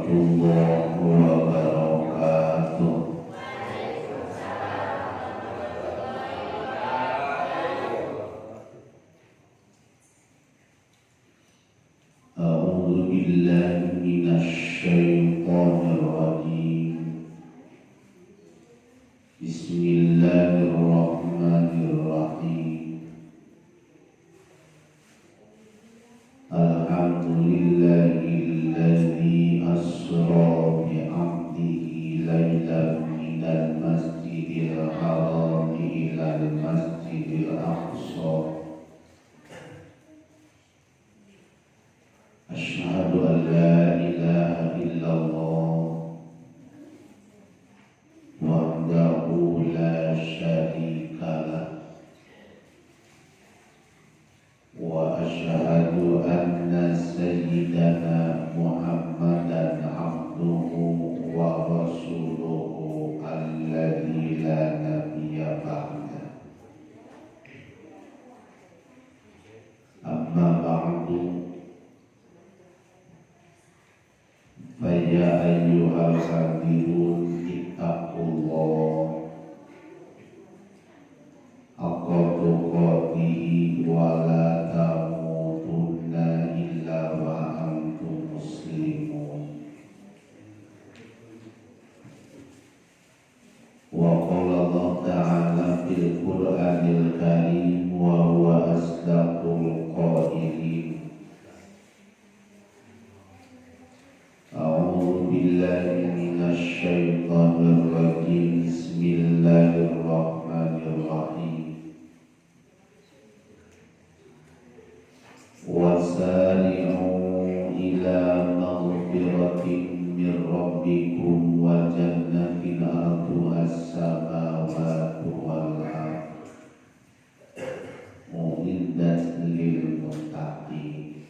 warahmatullahi wabarakatuh. A'udzu billahi minasy syaithanir rajim. Bismillahirrahmanirrahim. Alhamdulillahilladzi asra bi'abdihi lailan minal masjidil haram ilal masjidil aqsa. Asyhadu an la ilaha illallah wahdahu la syarika lah wa asyhadu anna sayyidana Muhammadan abduhu wa rasuluhu alladzi la nabiyya ba'da. Amma ba'du. Faya ayyuhal hadirun ittaqullah haqqa tuqatih wa la tamutunna illa wa antum muslimun. Wa qala Allah ta'ala fil Qur'anil Karim wa huwa asdaqul qailin. A'udzu billahi minasy syaithanir rajim. Bismillahirrahmanirrahim. Wasari'u ila maghfiratin min rabbikum wa jannatin 'arduha as-samawati wal ardh u'iddat lil muttaqin.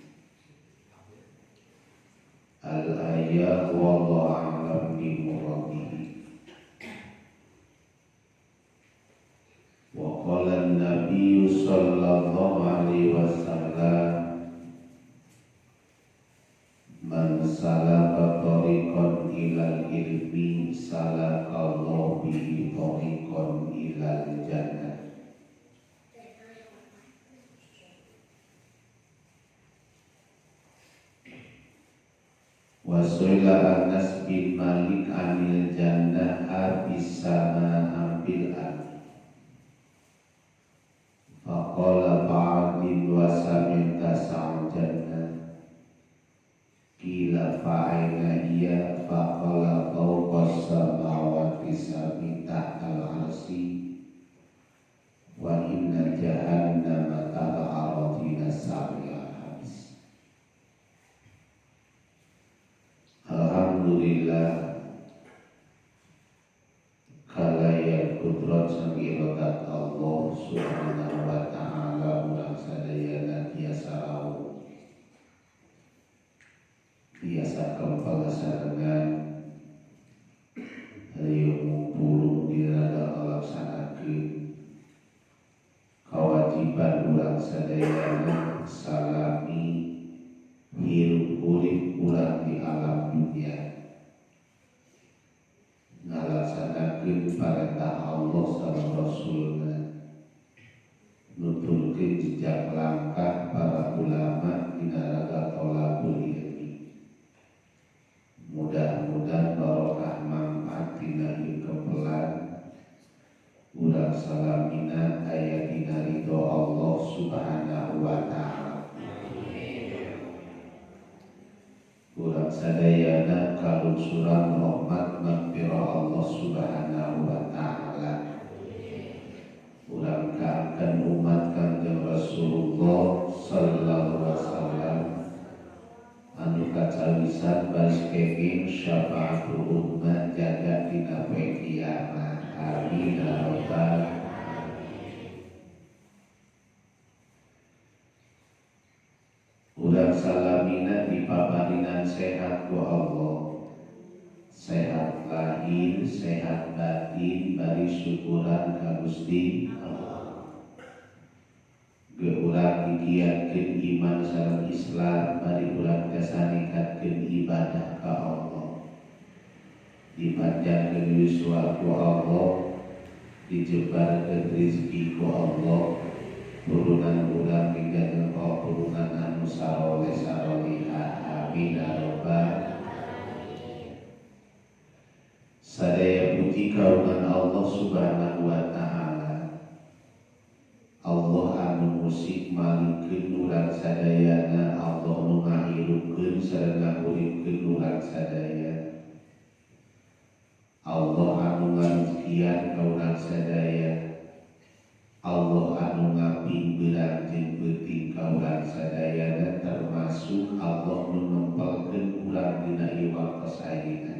Al-ayat wallahu a'lam bimuradihi. Wa qala an-nabiy sallallahu alaihi wasallam, man salaka tariqan ilal ilmi salakallahu bihi tariqan ilal jannah. Wasuila Anas bin Malik anil jannah abisana ambil an. Faqala ba'din wa saminta sa'al jannah. Kila fa'aina iya faqala fawqa samawati sabita al-arsi. Wa inna jahannama ta'aradina sa'ila. Alhamdulillah kalaya kudrat sang iradat Allah subhanahu wa ta'ala ulang sadayana biasa rau biasa kempal sarengan riung pulung dirada ngalaksanakeun kewajiban ulang sadayana salami hirup urip ulang di alam dunia, ngalaksanakeun perintah Allah sareng Rasulna, nuturkeun jejak langkah para ulama dina raga thalabul ilmi. Mudah-mudahan barokah manfaat dina ieu kempelan urang salamina aya dina ridho Allah subhanahu wa ta'ala. Urang sadayana kalungsuran rahmat maghfirah Allah subhanahu wa ta'ala. Urang kaangkan umat Kanjeng Rasulullah sallallahu alaihi wasallam anu kacawisan baris keping syafaatul umat jaga dina poe kiamat. Amin ya rabbal. Urang salamina dipaparinan sehat ku Allah, sehat lahir, sehat batin, bari syukuran ka Gusti Allah. Ge urang digiatkeun iman sareng Islam, bari urang gasaningkatkeun ibadah ka Allah. dipanjangkeun yuswa ku Allah, dijebarkeun rezeki ku Allah, turunan urang digantung turunan anu saroleh sarolihah, amin ya rabbal. Sadaya puji kaungan Allah subhanahu wa ta'ala, Allah anu musik malikeun urang sadayana, Allah nu ngahirupkeun sareng ngahuripkeun urang sadaya, Allah anu ngarezkian ka urang sadaya, Allah anu ngapingbeurang jeung beuting ka urang sadayana, termasuk Allah nu nempelkeun urang dina ieu waktos ayeuna.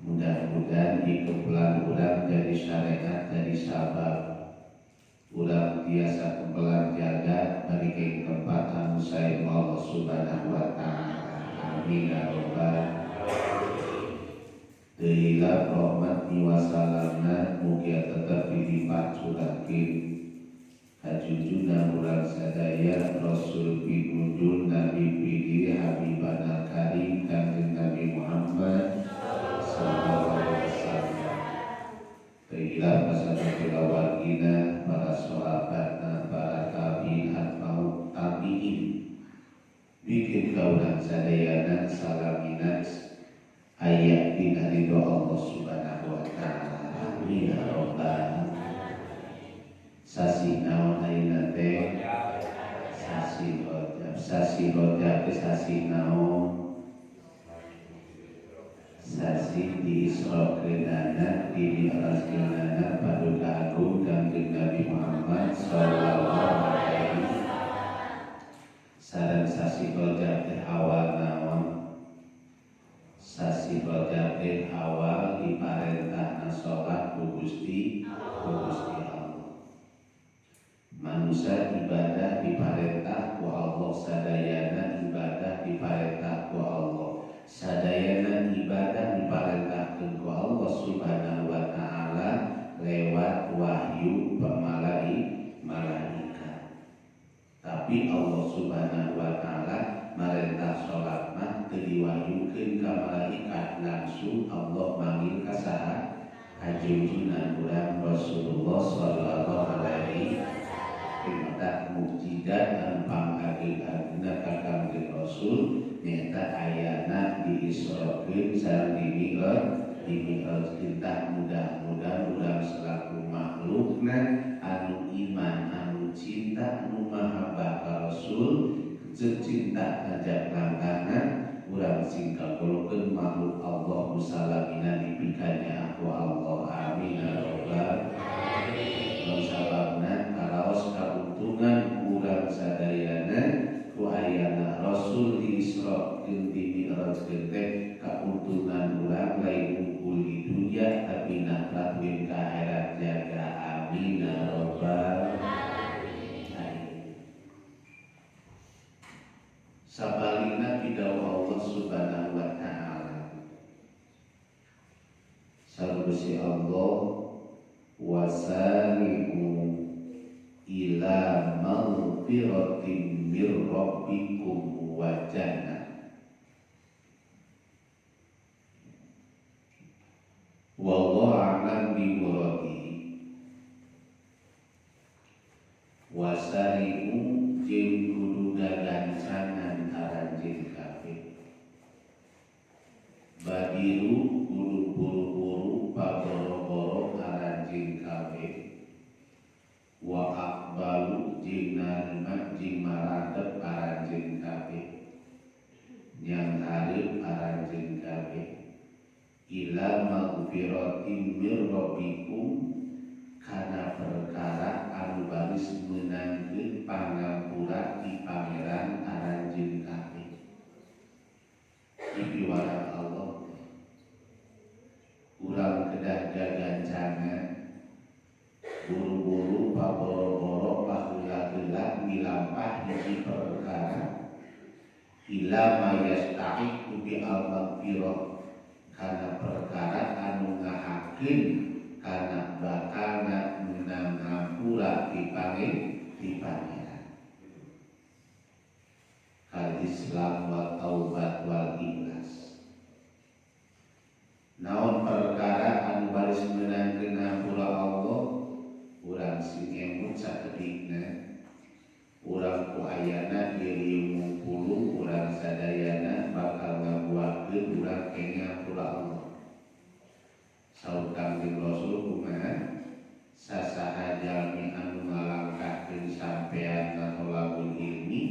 Mudah-mudahan dikepelan urang jadi syariat, jadi sabab urang tiasa kepelan jaga bagi ke tempat anu sae Allah subhanahu wa ta'ala, amin ya rabbal. Dehilah rahmat wa salamna mugia tetap dilipat curakeun kajujuna urang sadaya Rasul pinunjul Nabi pilih Habibana Karim Kanjeng Nabi Muhammad sallallahu alaihi wasallam. Dehilah pasana tilawakina para sahabatna, para tabi'in atba'ut tabi'in, bikin kaulan sadayana salaminat ayat dina ridho Allah subhanahu wa ta'ala, amin ya rabbal. Sasi naon ayeuna teh? Sasi Rajab. Sasi Rajab teh sasi naon? Sasi diisrokeunana, dimi'rajkeunana paduka agung Kanjeng Nabi Muhammad sallallahu alaihi wasallam. Sareng sasi Rajab teh awal naon? Sasi Rajab teh awal diparentahna salat ku Gusti Allah. Manusia ibadah diparentah ku Allah, sadayana ibadah diparentah ku Allah, sadayana ibadah diparentahkeun ku Allah subhanahu wa ta'ala lewat wahyu malaikat. Tapi Allah subhanahu wa ta'ala marentah salat mah teu diwahyukeun ka malaikat, langsung Allah manggil ka saha? Ka junjungan urang Rasulullah sallallahu alaihi wasallam. Perintah mukjizat dan pangageng-agengna ka Kanjeng Rasul nyata ayana diisrokeun sareng dimi'rajkeun. Mudah-mudahan urang selaku makhlukna anu iman, anu cinta, anu mahabbah ka Rasul, cinta ngajak langkahna urang sing kagolongkeun makhluk Allah musalamina dipikanya aku Allah, amin ya rabbal alamin. Sababna karaos kauntungan urang sadayana ku ayana Rasul diisrokeun dimi'rajkeun teh, kauntungan urang lain unggul di dunia tapi naklat win ka akhirat jaga, amin ya rabbal alamin. Sabalina bidawah Allah subhanahu wa ta'ala, salusi Allah wasari'u ila maghfiratin mir rabbikum wa jannah wallahu a'lam bi muradihi. Wasari'u jeung kudu gagancangan aranjeun kabeh, badiru kudu buru-buru paboro-boro aranjeun kabeh, wa aqbalu jeung narima jeung maradep aranjeun kabeh, nyang hareup aranjeun kabeh, ila maghfiratin mir rabbikum, kana perkara anu baris meunangkeun pangampura ti pangeran aranjeun kabeh. Ieu warang Allah urang kedah gagancangan buru-buru paboro-boro paheula-heula milampah hiji perkara ila mayastahiqu bi al-maghfirah, kana perkara anu ngahakeun kana bakalna meunang ngampura ti pangeran. Kal Islam wa taubat wal ikhlas. sadayana ieu ngumpulung urang sadayana bakal ngabuakeun urang kenging pula Allah. Saur Kangjeng Rasul kumaha sasaha jalmi anu ngalangkahkeun sampean ka thalabul ilmi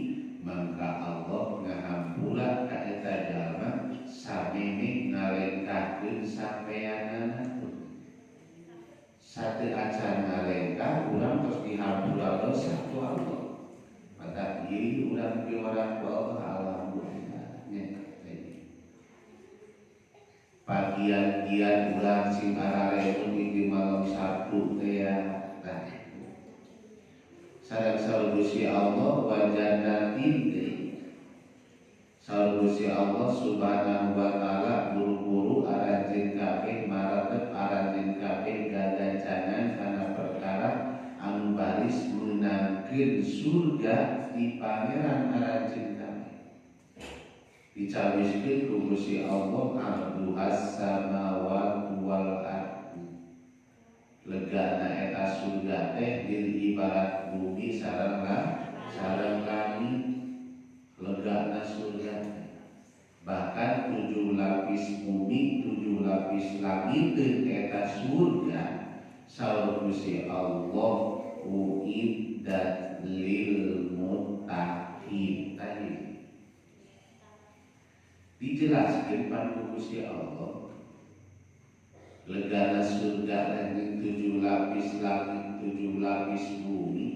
mangka Allah ngahampura ka eta jalma sameme ngalengkahkeun sampeanana. Satu acan ngalengkah urang terus dihampura dosa ku Allah. Maka ieu urang ke orang ku Allah alhamdulillah. Bagian-bagian urang sing ararepun di malam Sabtu teh ya. Sareng saur Gusti Allah wa jannatin saur Gusti Allah Subhanahu wa taala buru-buru aranjeun kabeh maratep aranjeun kabeh gagacanan kana perkara anu baris meunangkeun surga di pangeran aranjeun kabeh. Dicawiskeun ku Gusti Allah arduhas samawati wal ardi. Legana eta surga teh ibarat bumi sareng langit. Legana surga bahkan 7 lapis bumi 7 lapis langit teu eta surga saur Gusti Allah uiddat lil muttaqin. Tadi dijelaskeun panu Gusti Allah legana surga langit 7 lapis langit 7 lapis bumi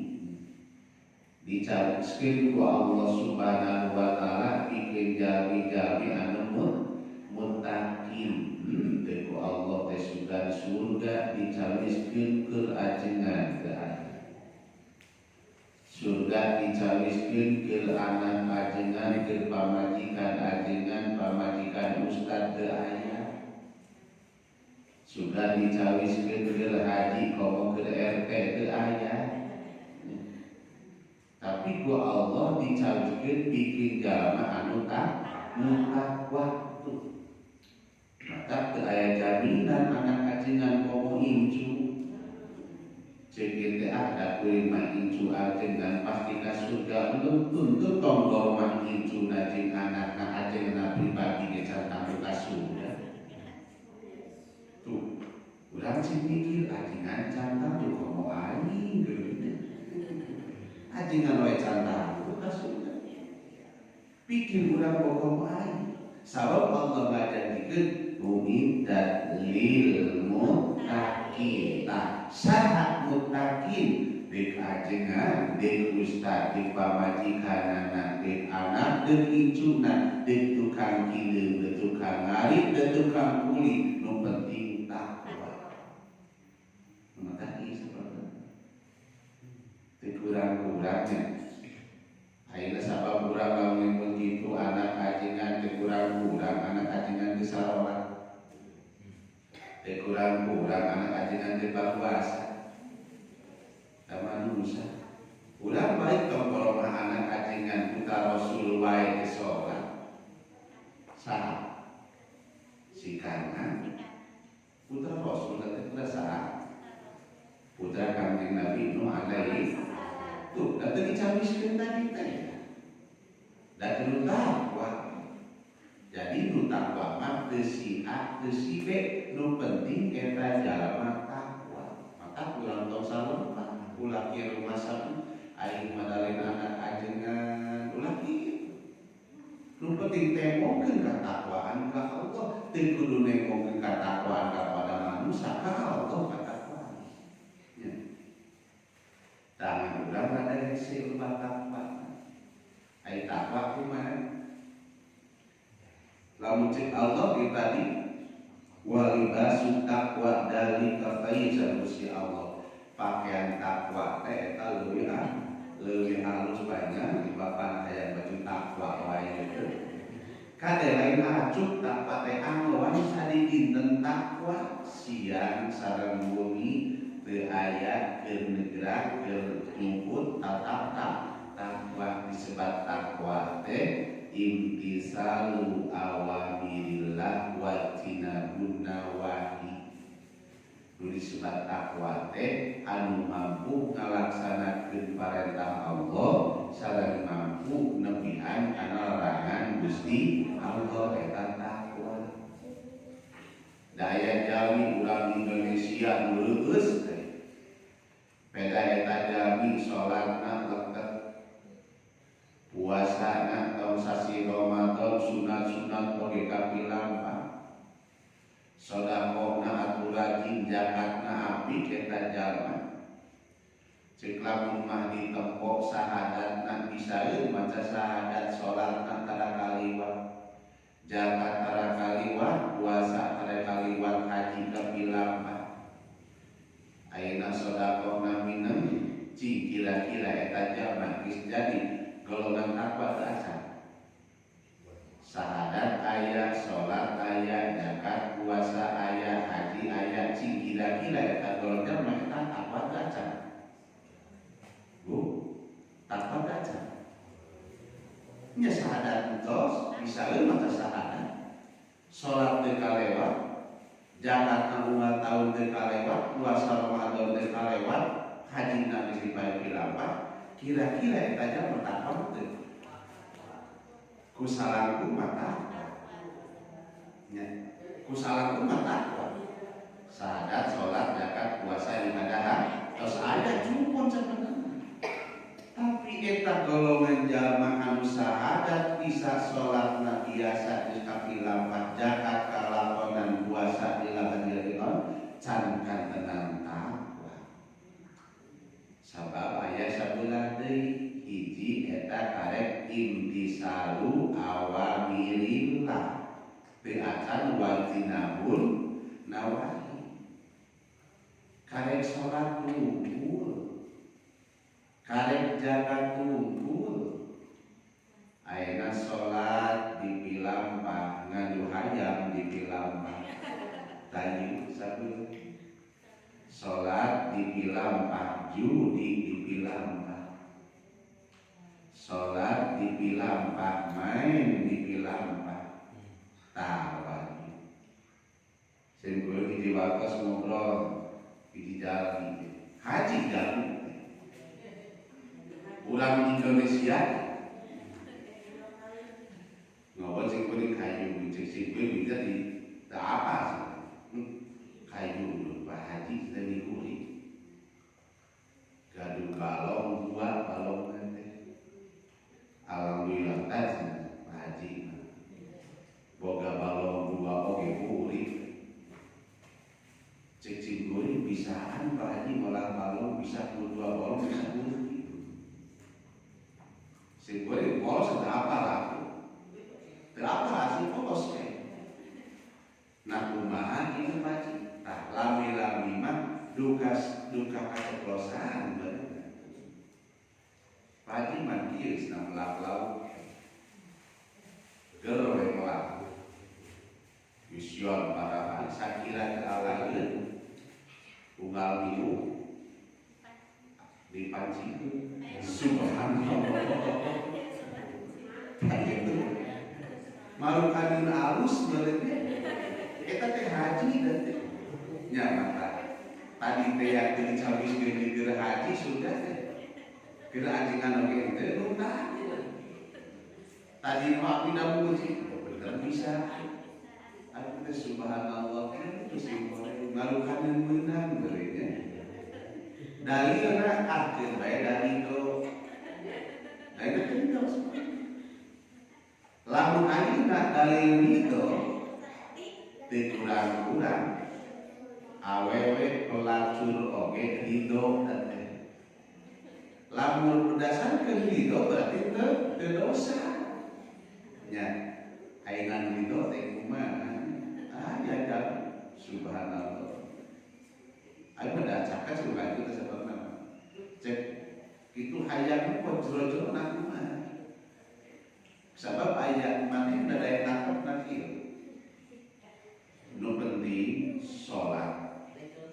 dicawiskeun ku Allah Subhanahu wa taala pikeun jami-jami anu muttaqin. Teu ku Allah teh sugan surga dicawiskeun keur ajengan teu aya. Surga dicawiskeun keur anak ajengan keur pamajikan ajengan pamajikan ustad teu aya. Surga dicawiskeun keur haji komo keur RT teu aya. Tapi ku Allah dicawiskeun bikin jalma anu takwa. Maka teu aya jaminan anak ajengan komo incu. Ceuk teh ada kuring mah incu ajengan pasti ka surga tuntut tonggol mah incu jeung anakna ajengan pribadi ge cantang ka surga. Tuh, urang sing mikir ajengan cantang tuh komo aing ajengan wae cantang ka surga. Pikir urang komo aing. Sabab Allah ngajanjikeun uiddat lil muttaqin. Saha muttaqin dek ajengan, dek ustad, dek pamajikanana, dek anak, dek incuna, dek tukang kileum, dek tukang ngarit, dek tukang kuli, nu penting takwa. Maka ieu seperti teu kurang-kurangnya. Ayeuna sabab urang lamun mun kitu anak ajengan teu kurang-kurang anak ajengan geus salat. Teu kurang-kurang anak ajengan teu puasa. Da manusia. Urang baik tong golongan anak ajengan putra Rasul wae teu salat. Saha? Si kanan. Putra Rasul teh putra saha? Putra Kanjeng Nabi Nuh alaihi. Tuh, da teu dicawiskeun tadi teh. Da teu takwa. Jadi nu takwa mah teu si A teu si B, nu penting eta jalma takwa. Maka urang tong salompat, ulah kieu rumah sabu, aing madalen anak ajengan, ulah kieu. Nu penting temokeun katakwaan ka Allah, teu kudu nemokeun katakwaan kepada manusia, ka Allah katakwaan. Ya. Tangan urang rada hese ulah takwa. Ai takwa kumaha? Lamun cek Allah di tadi wa libasu taqwa dalika khairan Gusti Allah. Pakaian takwa teh eta leuwih halus banyak dibanding aya baju takwa wae teh. Kade lain acup takwa teh anggoan sadi dinten takwa siang sareng wengi teu aya keur negra keur nyumput tatap takwa disebut takwa teh imtisalu awamirillah wa tinabun nawahi. Disebut takwa teh anu mampu ngalaksanakeun parentah Allah sareng mampu daya jami urang Indonesia lurus beda eta jami sholatna leket puasana tahun sasi Ramadan sunat-sunat oge kapilang sodakona aturajin zakatna apik eta jalma cek lamun mah ditempok sahadatna bisaeun maca sahadat sholatna tara kaliwat zakat tara kaliwat puasa tara kaliwat haji kapilang ayeuna sodakona mineng cing kira-kira eta jalma geus jadi golongan apa asal sahadat aya sholat aya zakat puasa aya haji aya cing kira-kira eta golongan mah apa asal bu tanpa baca nya sahadat entos misalnya maca sahadat sholat teu kalewat zakat 5 tahun teu kalewat puasa Ramadan teu kalewat haji na geus dipae-pilampah kira-kira eta jalma takwa teu ku salangku mata nya ku salangku mata sahadat sholat zakat puasa ibadah terus aya cumpun sebenarnya tapi eta golongan jalma anu sahadat bisa sholatna biasa di kapilampah zakat kalakonan puasa di lahadiron can kantenan takwa sabab aya sabelah deui hiji eta karek imtisalu awamirillah teu acan wajinabun nawahi karek sholat lumpur karek zakat tumpul ayeuna sholat dipilampah ngadu hayam dipilampah tayu sabeul sholat dipilampah judi dipilampah sholat dipilampah main dipilampah tawa sing kudu diwakos ngobrol di jalan haji jalan urang Indonesia ngawon sing kuning kayu cek sing kuning bisa di tak apa kayu Pak Haji sudah diguri gaduh balong buat balong nanti alhamdulillah tas Pak Haji boga balong dua oge guri cek sing kuning bisaan Pak Haji malah balong bisa dua balong bisa guri sing kuring polos ada apa laku terapa hasil polos nah kumaha ini paci nah lami-lami mah duka keceplosan bener paci mah kieu cenah melak-lau geus we melak vision para sakira kealaeun unggal minggu dipancing subhanallah malu kanin alus beuleuh eta teh haji dan nya mata tadi teh yang dicabiskeun di keur haji sudah teh keur anjingan oge teh luntah tadi mah api da muji bener bisa aku teh subhanallah terus malu kanin meunang beuleuh nya dalilna akhir bae dalil itu kendos lamun ayeuna dalil itu teu kurang-kurang awewe pelacur oge ridho teh lamun berdasarkeun ridho berarti teu dosa nya ayeuna ridho teh kumaha aya kan subhanallah ayo mendacakan sudah itu sebabnya cek itu hayang kok jero-jero nak mah sebab ayat mati udah daya tangkap nanti nu penting sholat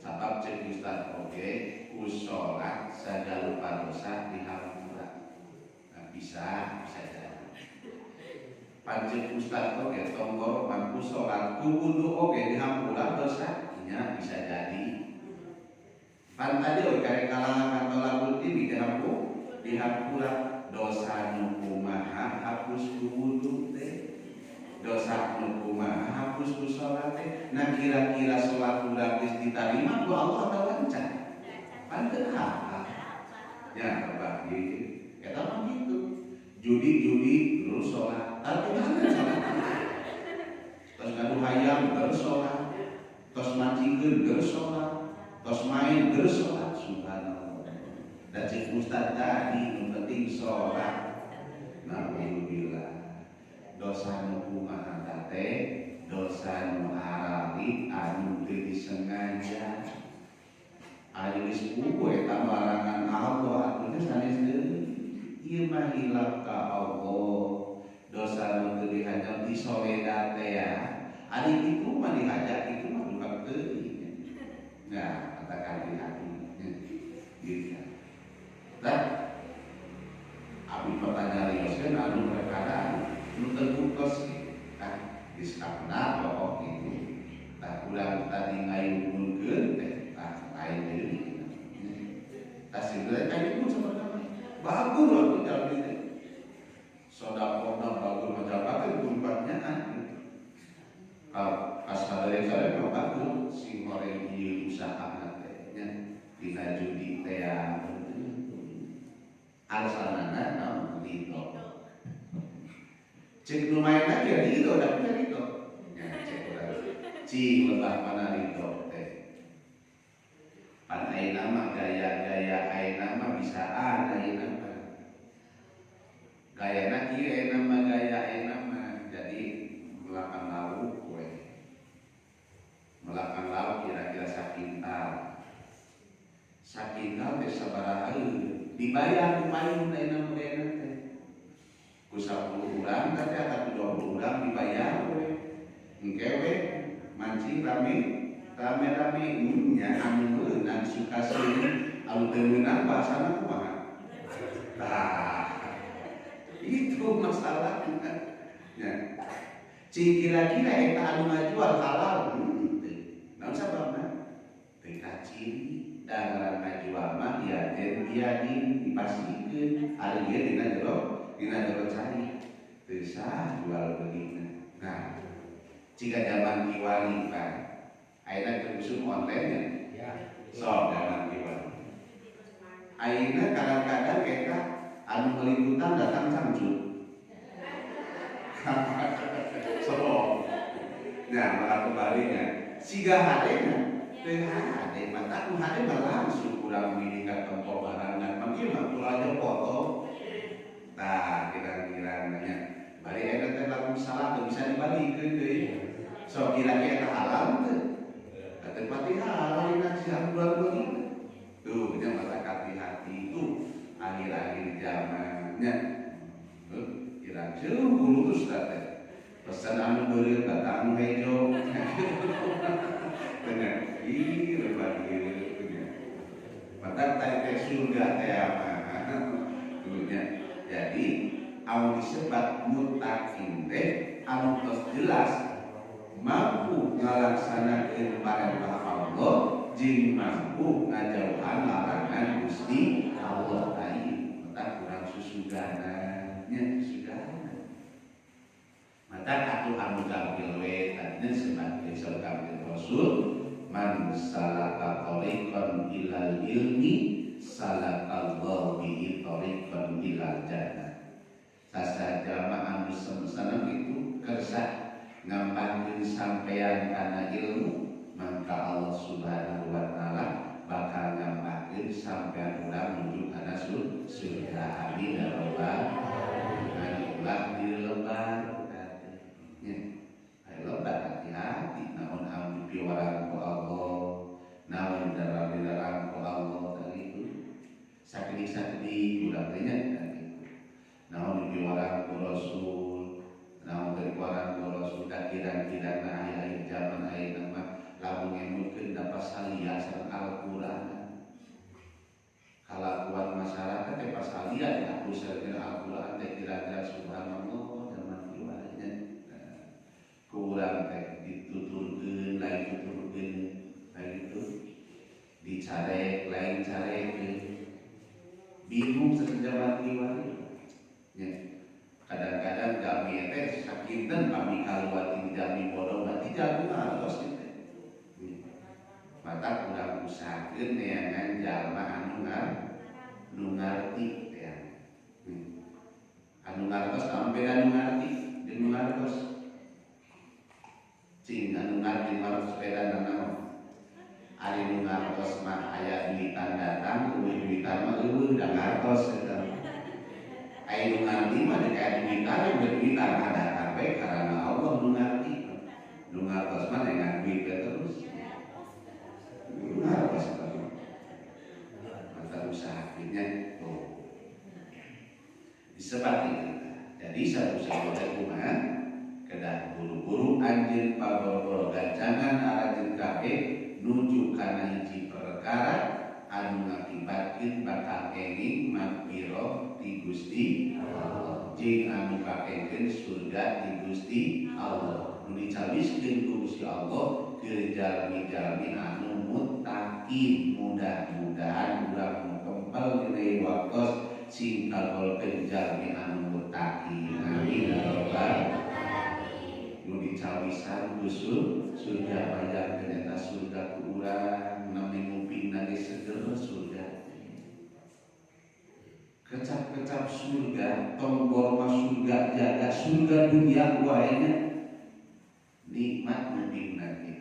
sebab cek Ustaz oke sholat saja lupa dosa dihampura nah, bisa jadi pancik Ustaz oke tonggor mampu sholat kudu oke dihampura dosanya bisa jadi pan tadi karek kalangan atau lagu ini dihampura dosa nu kumaha hapus wudu teh dosa nu kumaha hapus khusus sholat teh. Nah kira-kira sholat urang geus ditarima ku Allah atau lancar? Kan teu apa. Ya berbagi. Eta mah gitu. Judi terus sholat. Tapi mana sholat? Terus ngadu hayam terus sholat. Terus mancingkeun terus sholat. Terus main terus sholat. Subhanallah. Dan cik Ustaz tadi yang penting sholat. Alhamdulillah. Dosa nu kumaha teh, dosa nu harali anu teu disengaja. Ari geus puguh eta larangan Allah atuh sanes deui. Ieu mah hilaf ka Allah. Dosa nu teu dihajar disoledat teh ya. Ari kitu mah dihajar kitu mah bukan teuing. Nah, katakan hati. Gitu. Tah abi pertanyaan rioskeun anu perkara nu terbukas kan diskapna pokok itu tak ulang tadi ngayunkeun teh lain deui tah sigeureun aya pun sebenarnya bagus atuh jalmi teh sodaqona bagus majalpakeun kumpatnya kan kasadere-sadere mah bagus si goreng ieu usahana teh nya dina judi teh alasanana naon ridho. Cek lumayan lagi ya ridho, tapi ya ridho. Ya cek urang. Cing lebah mana ridho teh. Pan ayeuna mah gaya-gaya ayeuna mah bisa ayeuna mah. Gayana kieu ayeuna mah gaya ayeuna mah jadi melakan lauk we. Melakan lauk kira-kira sakintal. Sakintal teh sabaraha dibayar ku payung ayeuna modena teh. Ku 10 urang teh atau 20 urang dibayar we. Engke we mancing rame nya anu meunang suka seueur anu teu meunang bahasana kumaha. Tah. Itu masalahna. Ya. Cing kira-kira eta anu ngajual halal teu. Naon sababna? Teu kaciri. Dan orang ngajual mah diaden biadin dipasikeun ari ieu dina jero cari teu sah jual beulina. Nah, jika zaman kiwali Pak ayeuna terusum online ya. So zaman kiwali. Ayeuna kadang-kadang eta anu meliputan datang cangcut. So. Nah, malah kebaliknya. Siga hadena teu hade mata ku hade mah langsung kurang milih tempo barangan mangke mah kulaja foto. Tah kira-kira nanya bari eta teh lamun salah teu bisa dibalikeun deui. So kira-kira halal teu? Teu pati halal dina siang bulan begitu. Tuh nya mata hati-hati itu akhir-akhir zamannya. Kira-kira lurus teh. Pesan anu beureum datang hejo. Benar. Ih, berbagi punya. Mata tadi surga teh apa? Dulunya. Jadi, anu disebut muttaqin teh anu tos jelas mampu ngalaksanakeun perintah Allah jeung mampu ngajauhan larangan Gusti Allah tadi. Mata kurang susugana nya susugana. Mata atuh anu gampil we tadinya sebagai sabda Rasul man salaka tariqan ilal ilmi salakallahu bihi tariqan ilal jannah. Sasaja mah anu semsana itu kersa ngampangkeun sampean kana ilmu maka Allah Subhanahu wa taala bakal ngampangkeun sampean urang menuju kana surga. Amin ya rabbal alamin. Ulah dilebar katanya. Ayo hati-hati naon anu piwarang ku Allah, naon dilarang ku Allah tadi itu. Sakit-sakit ulah teh nya tadi. Naon piwarang ku Rasul, naon piwarang ku Rasul kira-kira akhir zaman ayeuna mah lamun ngemutkeun dapat salia sareng Al-Qur'an. Kalakuan masyarakat teh pasalia dihapus mata kurang usahakeun neangan jalma anu ngarti ya. Anu ngartos naon beda anu ngarti jeung anu ngartos. Cing anu ngarti mah sepeda naon. Ari nu ngartos mah aya duitan datang, eueuh duitan mah eueuh da ngartos eta. Ai nu ngarti mah deuk aya duitan, duitan datang bae karana Allah nu ngarti. Nu ngartos mah dengan duit terus. Nu ngartos mata usahakeunnya tuh. Disebati jadi satu-satu kumaha kedah buru-buru anjeun paboro gancangan arajeun kabeh nuju kana hiji perkara anu ngakibatkeun bakal kenging magfirah ti Gusti Allah jeung anu kakengkeun surga ti Gusti Allah nu dicawiskeun ku Gusti Allah keur jalmi-jalmi anu muttaqin. Mudah-mudahan urang kempel dina waktos sing kagolkeun jalmi anu muttaqin. Amin ya rabbal alamin. Nu dicawisan usul surga bayar ternyata surga ku urang nami ngupingna ge seger surga. Kecap-kecap surga, tombol mah surga jaga surga dunia wae nikmat ngupingna ge.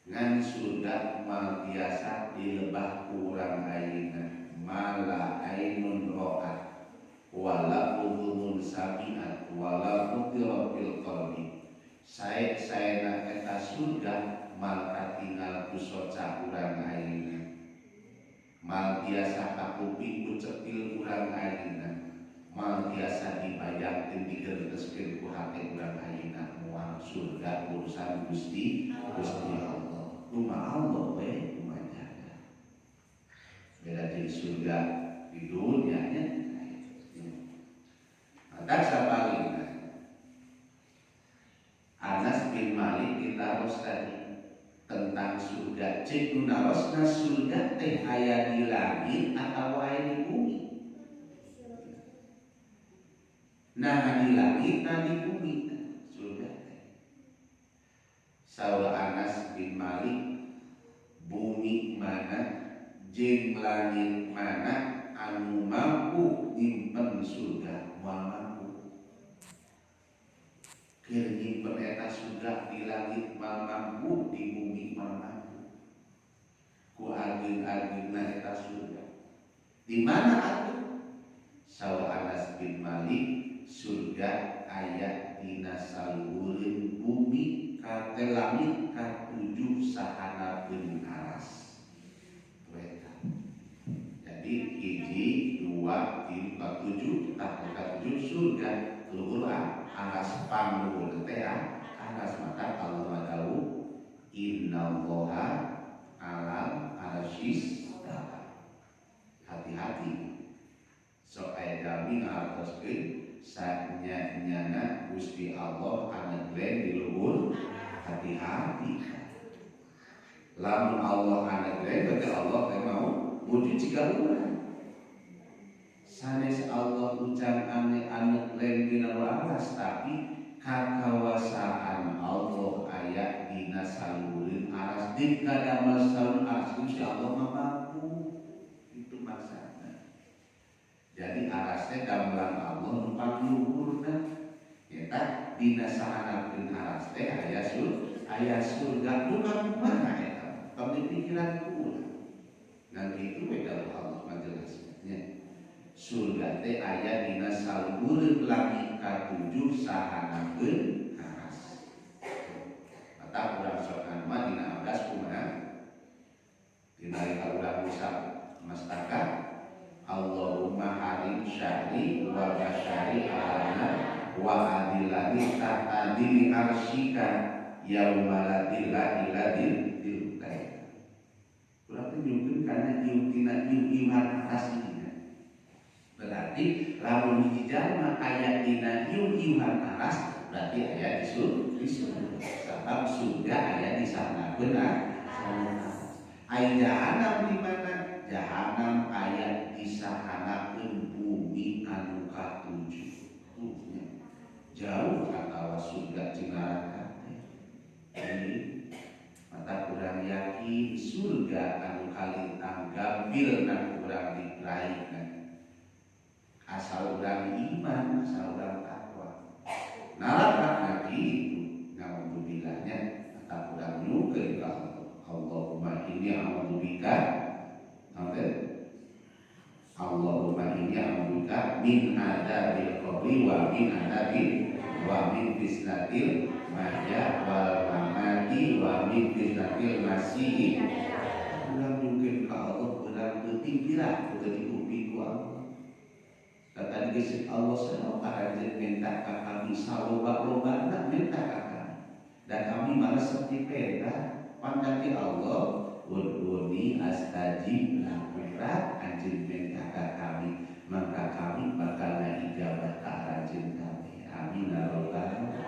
Ngan surga mal biasa dilebah ku urang ayeuna mala ainun ro'at wala udhunun sami'at wala khutira fil qalbi. Saena eta surga mal katinggal ku soca urang ayeuna, mal biasa kakuping ku cepil urang ayeuna, mal biasa dibayangkeun digeurteskeun ku hate urang ayeuna. Moal surga urusan Gusti Allah. Kumaha Allah we kumaha jaga. Beda jeung surga di dunia nya. Maka sapalinna Anas bin Malik kita harus tadi tentang surga. Cek nunaosna surga teh aya di langit atau aya di bumi. Nah di langit nah di bumi surga teh. Saur Anas bin Malik bumi mana jeung langit mana anu mampu nyimpen surga moal mampu. Keur nyimpen eta surga di langit mal mampu, di bumi mal mampu. Ku ageun-ageunna eta surga. Di mana atuh? Saur Anas bin Malik, surga aya dina saluhureun bumi kate langit katujuh sahanapeun aras. Jadi hiji, dua, tilu, katujuh, katujuh surga luhur aras pangluhur teh aras mata Allah tahu innallaha alal arsyis. Hati-hati sok aya jalmi ngartoskeun sanyana Gusti Allah anu glen di luhur. Hati-hati. Lamun Allah anu glen berarti Allah teh mau wujud ciga urang. Sanes Allah ucap anu glen dina aras tapi kakawasaan Allah aya dina salureun aras. Di kadamel salureun aras Gusti Allah mampu. Itu maksudna. Jadi arasnya damelan Allah numpang luhurna. Eta dina sahanapeun aras teh aya surga numpang kumaha eta? Tong pikiran urang. Ngan kitu we Allah menjelaskeunnya. Surga teh aya dina saluhureun langit katujuh sahanapeun aras. Mata urang sokan mah dina abdas kumaha? Dina urang usap mastaka Allahumma harim syari wa basyari alana wa adilani tahta dili arsyika yaumaladillah iladil diltai. Urang teh nyungkeun kana iutina iuman aras ini. Berarti lamun hiji jalma aya dina iuman aras berarti aya di surga. Sebab surga aya di sahanapeun aya jahanam di mana? Jahanam aya di sahanapeun bumi anu katujuh. Jauh atawa surga jeung neraka. Mata kurang yakin surga urang iman, asa urang takwa. Nalak lagi itu naudzubillah-nya tak urang nyukeun ka Allahumma inni a'udzubika Allahumma inni a'udzubika min adzabil qabri wa min fitnatil mahya wal mamati wa min fitnatil masih. Urang nyukeun ka Allah urang teu pikiran teu dikupi ku Allah. Kata geus Allah sana paranjeun minta ka kami saloba-lobana minta ka kami. Dan kami malah seperti perintah pandang Allah udhuni astajib lakum anjeun minta ka kami maka kami bakal ngijabah ka anjeun kami. Amin ya rabbal alamin.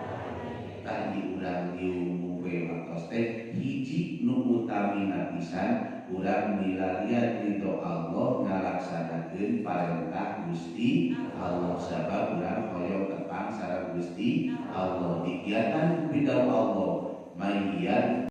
Tadi urang diumukeun waktos teh hiji nu utamina pisan urang milarian ridho Allah ngalaksanakeun parentah Gusti Allah sabab urang hoyong tepang sareng Gusti Allah digiatan bidau Allah mayan